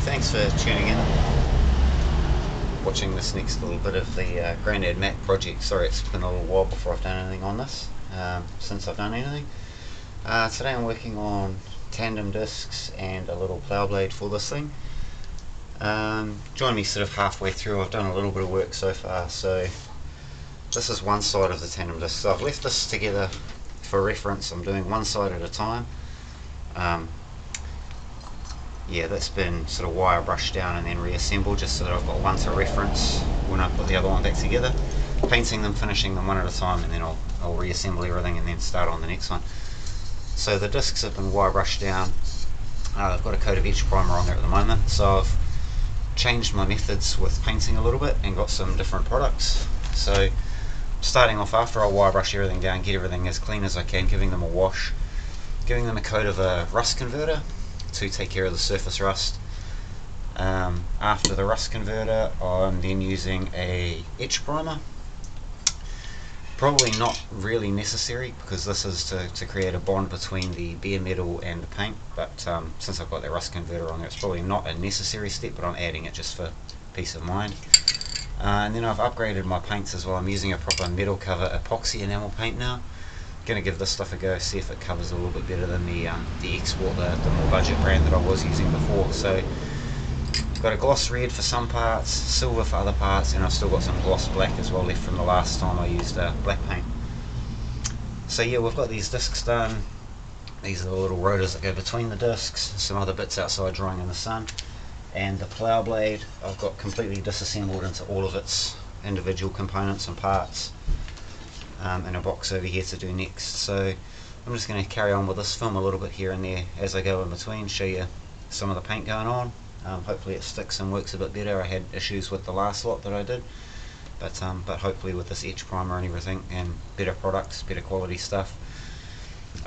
thanks for tuning in, watching this next little bit of the Grandad Mack project. Sorry it's been a little while before I've done anything on this, since I've done anything. Today I'm working on tandem discs and a little plow blade for this thing. Join me sort of halfway through. I've done a little bit of work so far. So this is one side of the tandem disc. So I've left this together for reference. I'm doing one side at a time. Yeah, that's been sort of wire brushed down and then reassembled just so that I've got one to reference when I put the other one back together. Painting them, finishing them one at a time, and then I'll reassemble everything and then start on the next one. So the discs have been wire brushed down. I've got a coat of etch primer on there at the moment, so I've changed my methods with painting a little bit and got some different products. So starting off, after I wire brush everything down, get everything as clean as I can, giving them a wash, giving them a coat of a rust converter to take care of the surface rust. After the rust converter, I'm then using a etch primer. Probably not really necessary because this is to create a bond between the bare metal and the paint, but since I've got that rust converter on there, it's probably not a necessary step, but I'm adding it just for peace of mind. And then I've upgraded my paints as well. I'm using a proper metal cover epoxy enamel paint now. Going to give this stuff a go, see if it covers a little bit better than the Export, the more budget brand that I was using before. So I've got a gloss red for some parts, silver for other parts, and I've still got some gloss black as well left from the last time I used black paint. So yeah, we've got these discs done. These are the little rotors that go between the discs, some other bits outside drying in the sun, and the plow blade I've got completely disassembled into all of its individual components and parts. And a box over here to do next. So I'm just going to carry on with this, film a little bit here and there as I go in between, show you some of the paint going on. Hopefully it sticks and works a bit better. I had issues with the last lot that I did, but hopefully with this etch primer and everything, and better products, better quality stuff.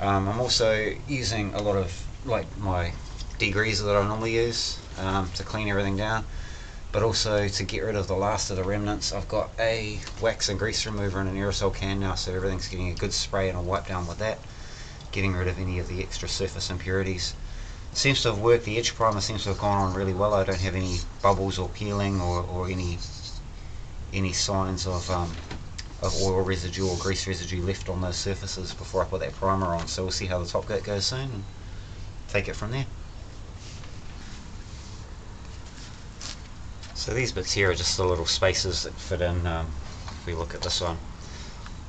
I'm also using a lot of my degreaser that I normally use to clean everything down, but also to get rid of the last of the remnants. I've got a wax and grease remover and an aerosol can now, so everything's getting a good spray and a wipe down with that, getting rid of any of the extra surface impurities. Seems to have worked. The etch primer seems to have gone on really well. I don't have any bubbles or peeling or any signs of oil residue or grease residue left on those surfaces before I put that primer on. So we'll see how the top coat goes soon and take it from there. So these bits here are just the little spaces that fit in. If we look at this one,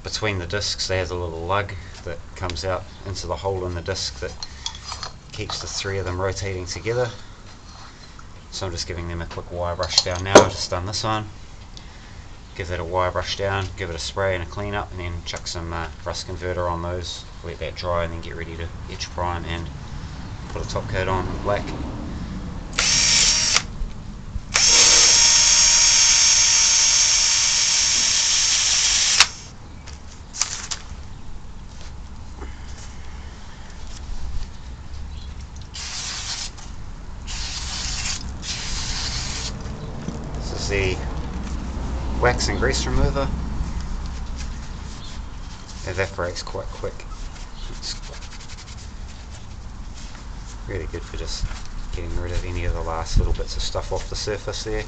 between the discs they have a little lug that comes out into the hole in the disc that keeps the three of them rotating together. So I'm just giving them a quick wire brush down now. I've just done this one. Give that a wire brush down, give it a spray and a clean up, and then chuck some rust converter on those, let that dry, and then get ready to etch prime and put a top coat on in black. The wax and grease remover evaporates quite quick. It's really good for just getting rid of any of the last little bits of stuff off the surface there.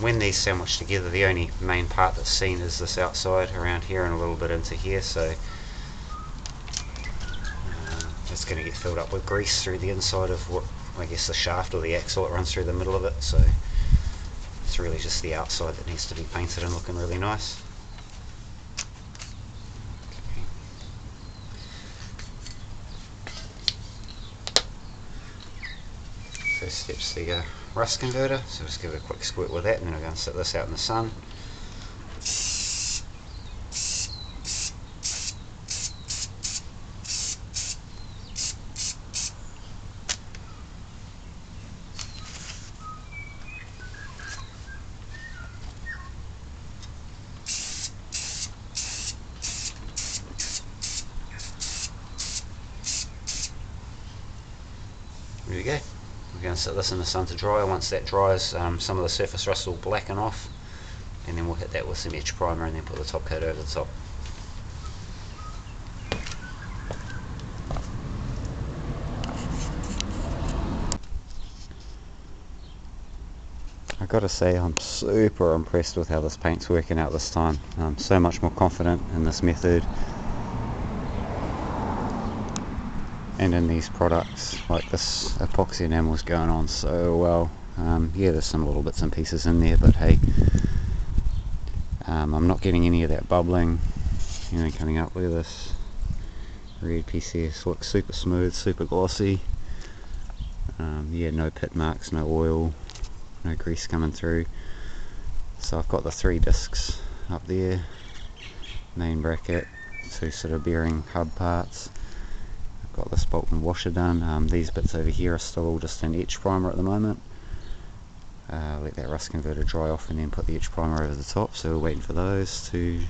When these sandwich together, the only main part that's seen is this outside around here and a little bit into here, so it's going to get filled up with grease through the inside of what I guess the shaft or the axle that runs through the middle of it, so it's really just the outside that needs to be painted and looking really nice. Okay. First step's the rust converter, so just give it a quick squirt with that, and then I'm going to sit this out in the sun. There we go. We're going to set this in the sun to dry. Once that dries, some of the surface rust will blacken off, and then we'll hit that with some etch primer and then put the top coat over the top. I've got to say I'm super impressed with how this paint's working out this time. I'm so much more confident in this method and in these products. Like, this epoxy enamel's going on so well. Yeah, there's some little bits and pieces in there, but hey, I'm not getting any of that bubbling, you know, coming up with this. Red PCS looks super smooth, super glossy. Yeah, no pit marks, no oil, no grease coming through. So I've got the 3 discs up there, main bracket, 2 sort of bearing hub parts. I've got this bolt and washer done. These bits over here are still all just an etch primer at the moment. Let that rust converter dry off and then put the etch primer over the top, so we're waiting for those to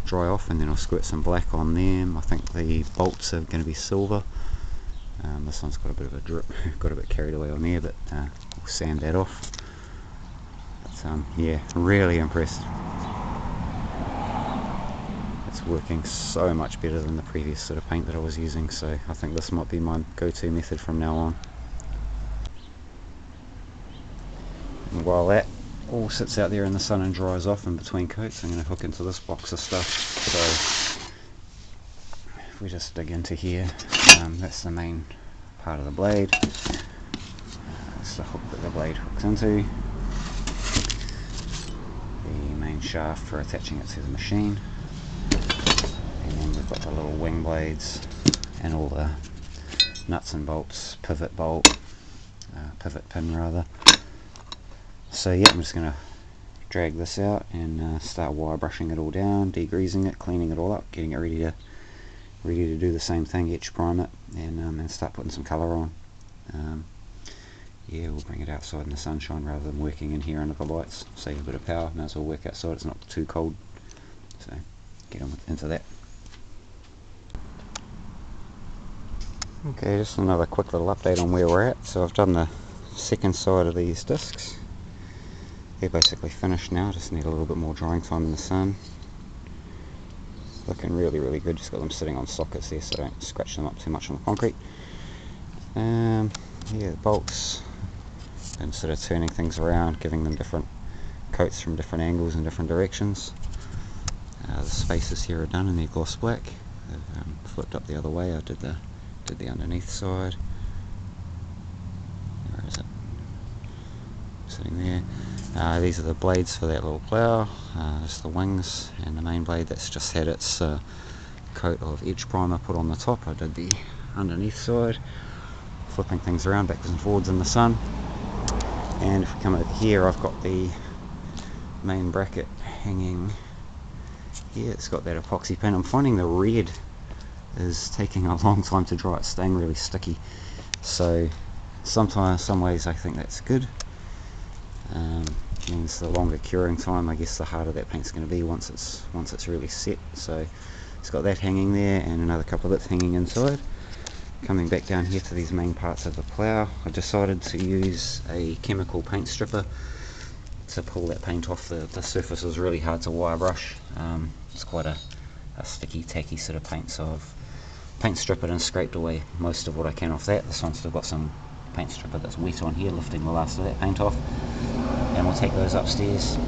dry off, and then I'll squirt some black on them. I think the bolts are going to be silver. This one's got a bit of a drip, got a bit carried away on there, but we'll sand that off. But, yeah, really impressed. It's working so much better than the previous sort of paint that I was using, so I think this might be my go-to method from now on. And while that all sits out there in the sun and dries off in between coats, I'm going to hook into this box of stuff. So if we just dig into here, that's the main part of the blade. That's the hook that the blade hooks into. The main shaft for attaching it to the machine. And then we've got the little wing blades and all the nuts and bolts, pivot bolt, pivot pin rather. So yeah, I'm just going to drag this out and start wire brushing it all down, degreasing it, cleaning it all up, getting it ready to do the same thing, etch prime it, and start putting some colour on. Yeah, we'll bring it outside in the sunshine rather than working in here under the lights. Save a bit of power, might as well work outside, it's not too cold. So get on into that. Okay, just another quick little update on where we're at. So I've done the second side of these discs. They're basically finished now, just need a little bit more drying time in the sun. Looking really good, just got them sitting on sockets there so I don't scratch them up too much on the concrete. Yeah, the bolts, and sort of turning things around, giving them different coats from different angles and different directions. The spaces here are done and they're gloss black. They've flipped up the other way. I did the underneath side. Where is it? Sitting there. These are the blades for that little plow. Just the wings and the main blade that's just had its coat of etch primer put on the top. I did the underneath side, flipping things around backwards and forwards in the sun. And if we come over here, I've got the main bracket hanging here. It's got that epoxy paint. I'm finding the red is taking a long time to dry. It's staying really sticky. So sometimes, some ways I think that's good. Means the longer curing time, I guess the harder that paint's going to be once it's really set. So it's got that hanging there and another couple of bits hanging inside. Coming back down here to these main parts of the plow, I decided to use a chemical paint stripper to pull that paint off. The surface is really hard to wire brush. It's quite a sticky, tacky sort of paint, so I've paint stripped it and scraped away most of what I can off that. This one's still got some paint stripper that's wet on here, lifting the last of that paint off. And we'll take those upstairs,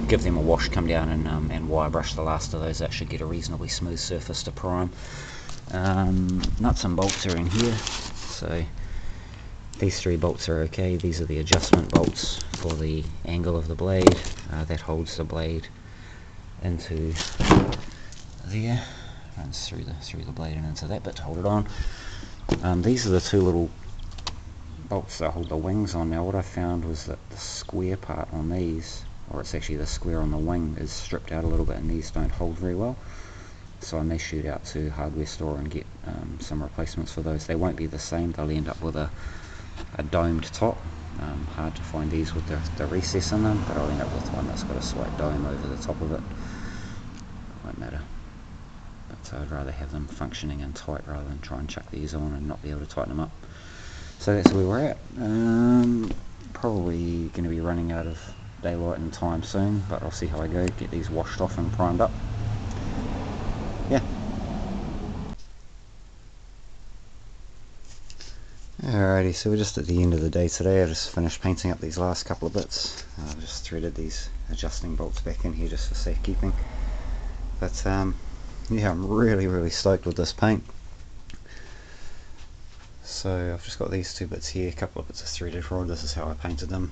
give them a wash, come down and wire brush the last of those. That should get a reasonably smooth surface to prime. Nuts and bolts are in here, so these 3 bolts are okay. These are the adjustment bolts for the angle of the blade. That holds the blade into there, runs through the blade and into that bit to hold it on. These are the 2 little bolts that hold the wings on. Now what I found was that the square part on these, or it's actually the square on the wing, is stripped out a little bit and these don't hold very well. So I may shoot out to hardware store and get some replacements for those. They won't be the same, they'll end up with a domed top. Hard to find these with the recess in them, but I'll end up with one that's got a slight dome over the top of it. Won't matter. But I'd rather have them functioning and tight rather than try and chuck these on and not be able to tighten them up. So that's where we're at. Probably going to be running out of daylight and time soon, but I'll see how I go, get these washed off and primed up. Yeah. Alrighty, so we're just at the end of the day today. I just finished painting up these last couple of bits. I've just threaded these adjusting bolts back in here just for safekeeping. But yeah, I'm really stoked with this paint. So I've just got these two bits here, a couple of bits of threaded rod. This is how I painted them.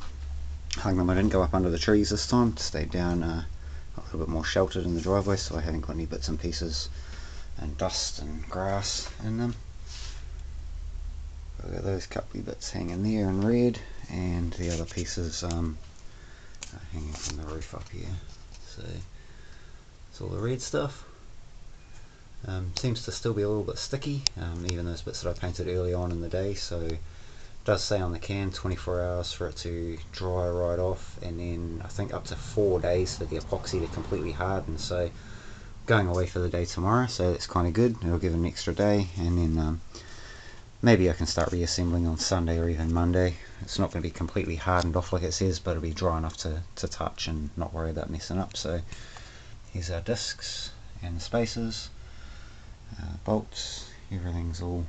Hung them. I didn't go up under the trees this time, stayed down a little bit more sheltered in the driveway, so I haven't got any bits and pieces and dust and grass in them. I've got those couple of bits hanging there in red, and the other pieces hanging from the roof up here. So it's all the red stuff. Seems to still be a little bit sticky, even those bits that I painted early on in the day. So it does say on the can 24 hours for it to dry right off, and then I think up to 4 days for the epoxy to completely harden. So going away for the day tomorrow, so that's kind of good. It'll give an extra day, and then maybe I can start reassembling on Sunday or even Monday. It's not going to be completely hardened off like it says, but it'll be dry enough to touch and not worry about messing up. So here's our discs and the spacers, bolts, everything's all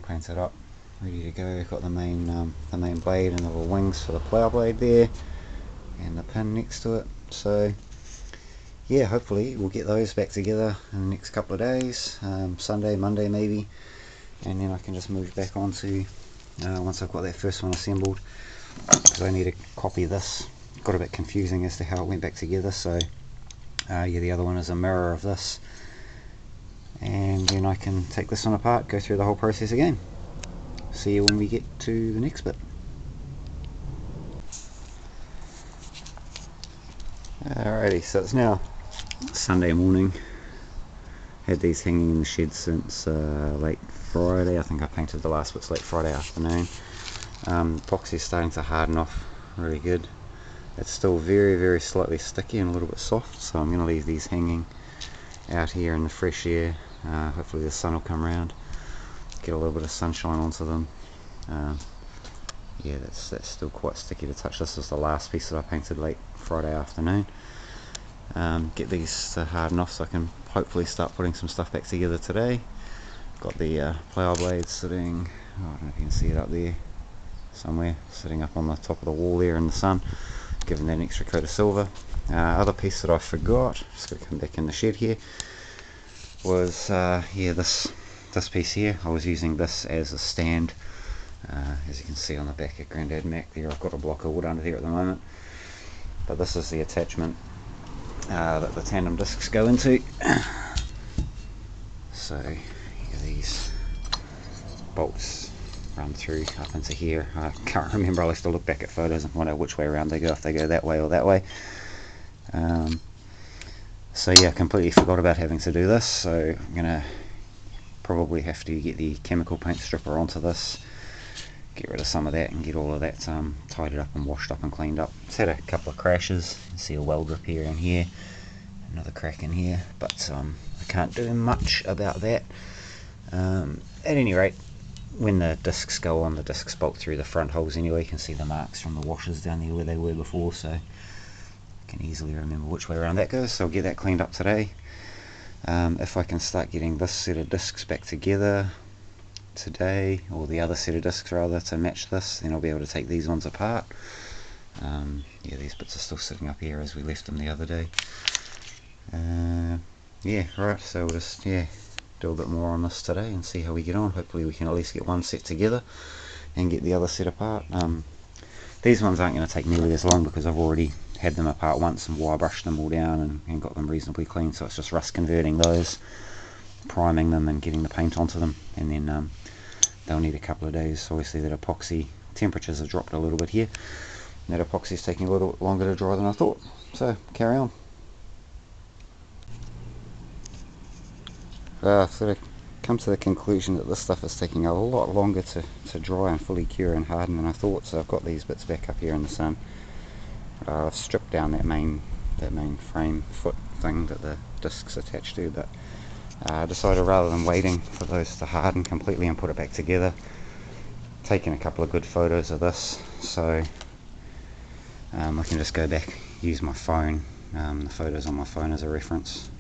painted up, ready to go. Got the main blade and the little wings for the plow blade there, and the pin next to it. So yeah, hopefully we'll get those back together in the next couple of days, Sunday, Monday maybe, and then I can just move back on to once I've got that first one assembled, because I need to copy this. Got a bit confusing as to how it went back together. So yeah, the other one is a mirror of this, and then I can take this one apart, go through the whole process again. See you when we get to the next bit. Alrighty, so it's now Sunday morning. Had these hanging in the shed since late Friday. I think I painted the last bits late Friday afternoon. Epoxy is starting to harden off really good. It's still very slightly sticky and a little bit soft, so I'm going to leave these hanging out here in the fresh air. Hopefully the sun will come around, get a little bit of sunshine onto them. Yeah, that's still quite sticky to touch. This is the last piece that I painted late Friday afternoon. Get these to harden off so I can hopefully start putting some stuff back together today. Got the plow blade sitting, I don't know if you can see it up there somewhere, sitting up on the top of the wall there in the sun, giving that an extra coat of silver. Other piece that I forgot, just got to come back in the shed here, was yeah, this piece here. I was using this as a stand, as you can see on the back of Grandad Mack there. I've got a block of wood under there at the moment, but this is the attachment that the tandem discs go into. So yeah, these bolts run through up into here. I can't remember, I'll have to look back at photos and find out which way around they go, if they go that way or that way. So yeah, completely forgot about having to do this, so I'm gonna probably have to get the chemical paint stripper onto this, get rid of some of that and get all of that tidied up and washed up and cleaned up. It's had a couple of crashes. You can see a weld rip here and here, another crack in here, but I can't do much about that. At any rate, when the discs go on, the discs bolt through the front holes anyway. You can see the marks from the washers down there where they were before, so I can easily remember which way around that goes. So I'll get that cleaned up today. If I can start getting this set of discs back together today, or the other set of discs rather, to match this, then I'll be able to take these ones apart. Yeah, these bits are still sitting up here as we left them the other day. Yeah, right, so we'll just do a bit more on this today and see how we get on. Hopefully we can at least get one set together and get the other set apart. These ones aren't going to take nearly as long because I've already had them apart once and wire brushed them all down and got them reasonably clean, so it's just rust converting those, priming them and getting the paint onto them, and then they'll need a couple of days. Obviously that epoxy, temperatures have dropped a little bit here, that epoxy is taking a little bit longer to dry than I thought, so carry on. I've sort of come to the conclusion that this stuff is taking a lot longer to dry and fully cure and harden than I thought, so I've got these bits back up here in the sun. I've stripped down that main frame foot thing that the discs attached to, but I decided rather than waiting for those to harden completely and put it back together, taking a couple of good photos of this, so I can just go back, use my phone, the photos on my phone as a reference,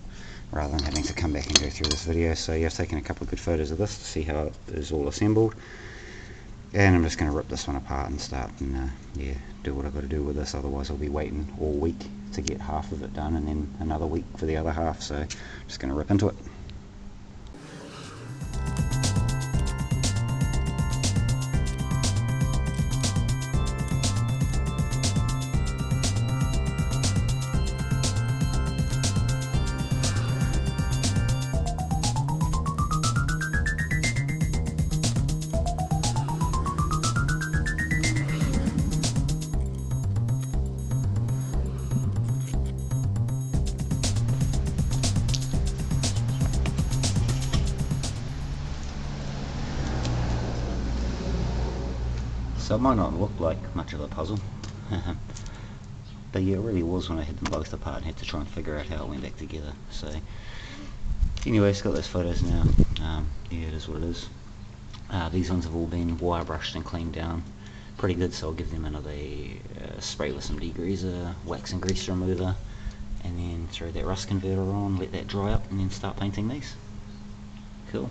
rather than having to come back and go through this video. So yeah, I've taken a couple of good photos of this to see how it is all assembled, And I'm just going to rip this one apart and start and yeah, do what I've got to do with this, otherwise I'll be waiting all week to get half of it done and then another week for the other half, so just going to rip into it. So it might not look like much of a puzzle, but yeah, it really was when I had them both apart and had to try and figure out how it went back together. So anyway, it's got those photos now. Yeah, it is what it is. These ones have all been wire brushed and cleaned down pretty good, so I'll give them another spray with some degreaser, wax and grease remover, and then throw that rust converter on, let that dry up, and then start painting these. Cool.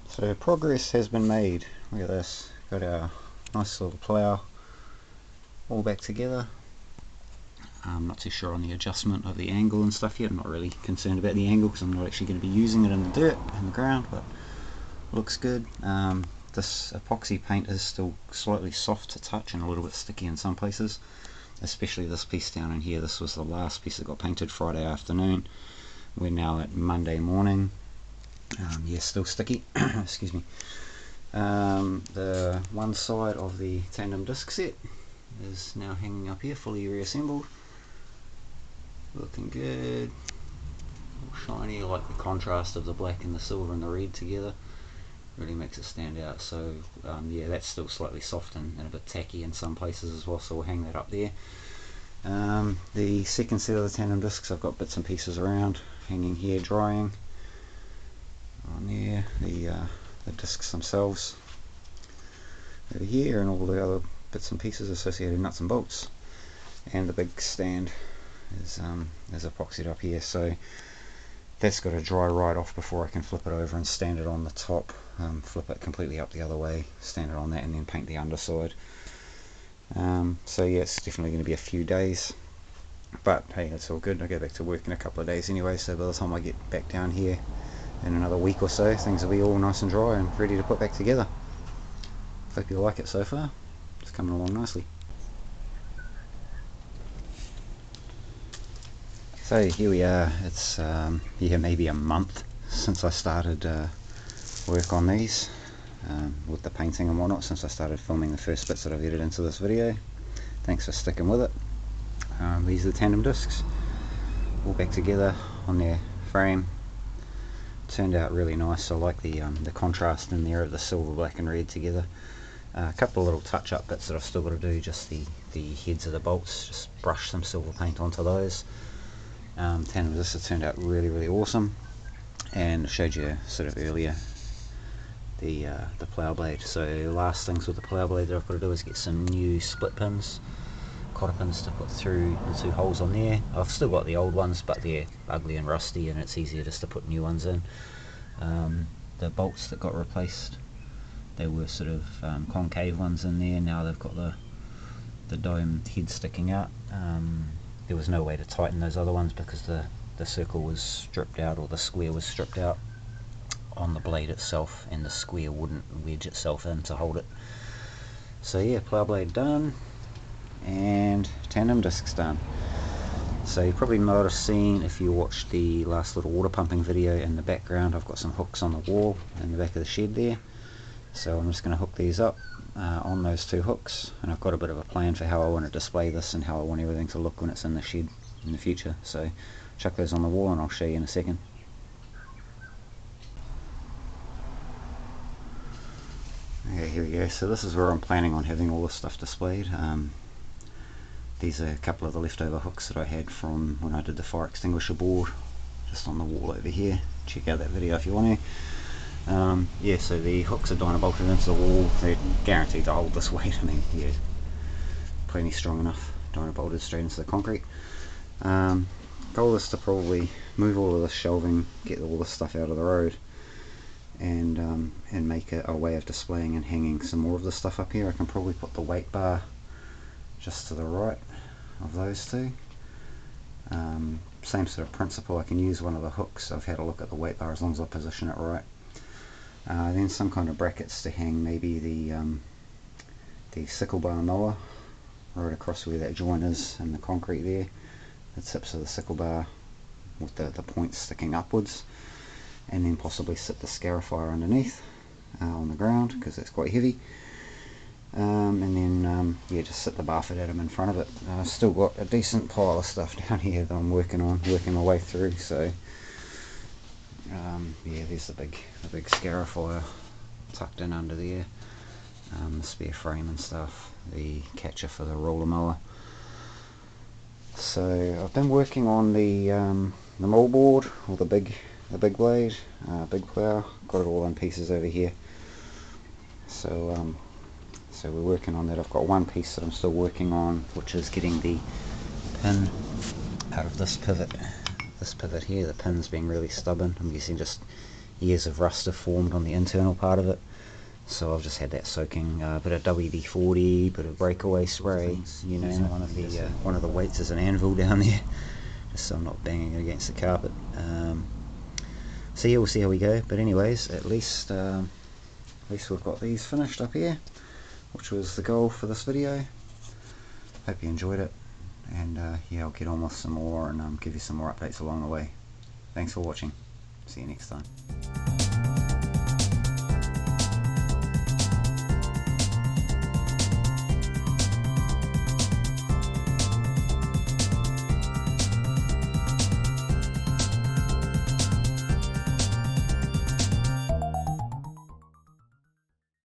So progress has been made. Look at this. Got our nice little plough all back together. I'm not too sure on the adjustment of the angle and stuff yet. I'm not really concerned about the angle because I'm not actually going to be using it in the dirt, in the ground, but looks good. This epoxy paint is still slightly soft to touch and a little bit sticky in some places, especially this piece down in here. This was the last piece that got painted Friday afternoon. We're now at Monday morning. Yeah, still sticky. Excuse me. The one side of the tandem disc set is now hanging up here, fully reassembled. Looking good. All shiny. I like the contrast of the black and the silver and the red together. Really makes it stand out. So yeah, that's still slightly soft and a bit tacky in some places as well, so we'll hang that up there. The second set of the tandem discs, I've got bits and pieces around, hanging here, drying. On there, the discs themselves over here, and all the other bits and pieces, associated nuts and bolts, and the big stand is epoxied up here, so that's got to dry right off before I can flip it over and stand it on the top, flip it completely up the other way, stand it on that, and then paint the underside. So yeah, it's definitely going to be a few days, but hey, that's all good. I go back to work in a couple of days anyway, so by the time I get back down here in another week or so, things will be all nice and dry and ready to put back together. Hope you like it so far. It's coming along nicely. So here we are. It's yeah, maybe a month since I started work on these with the painting and whatnot, since I started filming the first bits that I've edited into this video. Thanks for sticking with it. These are the tandem discs, all back together on their frame. Turned out really nice. I like the contrast in there of the silver, black and red together. A couple of little touch-up bits that I've still got to do, just the heads of the bolts, just brush some silver paint onto those. Tandem discs have turned out really, really awesome, and I showed you sort of earlier the plough blade. So last things with the plough blade that I've got to do is get some new split pins, cotter pins to put through the two holes on there. I've still got the old ones, but they're ugly and rusty, and it's easier just to put new ones in. The bolts that got replaced, they were sort of concave ones in there. Now they've got the dome head sticking out. There was no way to tighten those other ones because the circle was stripped out, or the square was stripped out on the blade itself, and the square wouldn't wedge itself in to hold it. So yeah, plough blade done, and tandem discs done. So you probably might have seen, if you watched the last little water pumping video, in the background I've got some hooks on the wall in the back of the shed there. So I'm just going to hook these up on those two hooks, and I've got a bit of a plan for how I want to display this and how I want everything to look when it's in the shed in the future. So chuck those on the wall and I'll show you in a second. Okay, here we go. So this is where I'm planning on having all this stuff displayed. These are a couple of the leftover hooks that I had from when I did the fire extinguisher board, just on the wall over here. Check out that video if you want to. Yeah, so the hooks are dyno bolted into the wall. They're guaranteed to hold this weight. I mean, yeah, plenty strong enough. Dyno bolted straight into the concrete. Goal is to probably move all of this shelving, get all this stuff out of the road, and make a way of displaying and hanging some more of the stuff up here. I can probably put the weight bar just to the right of those two. Same sort of principle. I can use one of the hooks. I've had a look at the weight bar as long as I position it right. Then some kind of brackets to hang maybe the sickle bar mower right across where that joint is in the concrete there, the tips of the sickle bar with the points sticking upwards, and then possibly sit the scarifier underneath on the ground because it's quite heavy, and then yeah, just sit the Barford atom in front of it. I've still got a decent pile of stuff down here that I'm working my way through, so yeah, there's the big scarifier tucked in under there, the spare frame and stuff, the catcher for the roller mower. So I've been working on the moldboard, or the big blade, big plow. Got it all in pieces over here. So so we're working on that. I've got one piece that I'm still working on, which is getting the pin out of this pivot. This pivot here, the pin's being really stubborn. I'm guessing just years of rust have formed on the internal part of it. So I've just had that soaking, a bit of WD-40, bit of breakaway spray, you know, one of the weights is an anvil down there, just so I'm not banging it against the carpet. So yeah, we'll see how we go. But anyways, at least we've got these finished up here, which was the goal for this video. Hope you enjoyed it, and yeah, I'll get on with some more and give you some more updates along the way. Thanks for watching. See you next time.